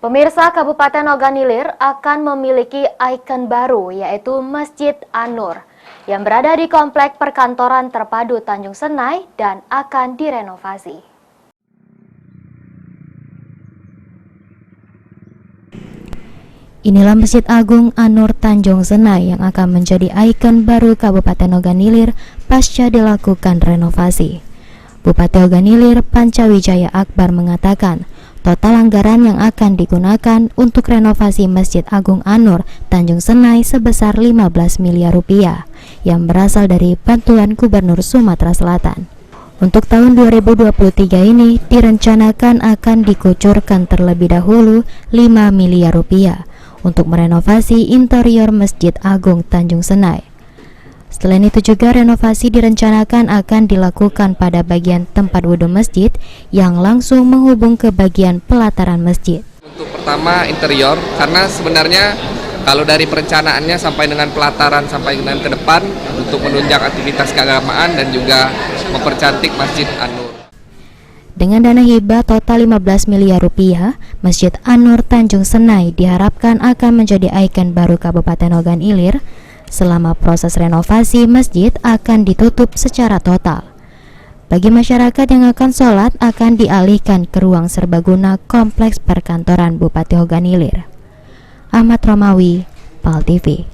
Pemirsa, Kabupaten Ogan Ilir akan memiliki ikon baru, yaitu Masjid An-Nur yang berada di Komplek Perkantoran Terpadu Tanjung Senai dan akan direnovasi. Inilah Masjid Agung An-Nur Tanjung Senai yang akan menjadi ikon baru Kabupaten Ogan Ilir pasca dilakukan renovasi. Bupati Ogan Ilir Pancawijaya Akbar mengatakan, total anggaran yang akan digunakan untuk renovasi Masjid Agung An-Nur Tanjung Senai sebesar 15 miliar rupiah yang berasal dari bantuan Gubernur Sumatera Selatan. Untuk tahun 2023 ini direncanakan akan dikucurkan terlebih dahulu 5 miliar rupiah untuk merenovasi interior Masjid Agung Tanjung Senai. Selain itu juga renovasi direncanakan akan dilakukan pada bagian tempat wudhu masjid yang langsung menghubung ke bagian pelataran masjid. Untuk pertama interior, karena sebenarnya kalau dari perencanaannya sampai dengan pelataran sampai dengan ke depan untuk menunjang aktivitas keagamaan dan juga mempercantik Masjid An-Nur. Dengan dana hibah total 15 miliar rupiah, Masjid An-Nur Tanjung Senai diharapkan akan menjadi ikon baru Kabupaten Ogan Ilir. Selama proses renovasi, masjid akan ditutup secara total. Bagi masyarakat yang akan sholat akan dialihkan ke ruang serbaguna Kompleks Perkantoran Bupati Ogan Ilir. Ahmad Romawi, PAL TV.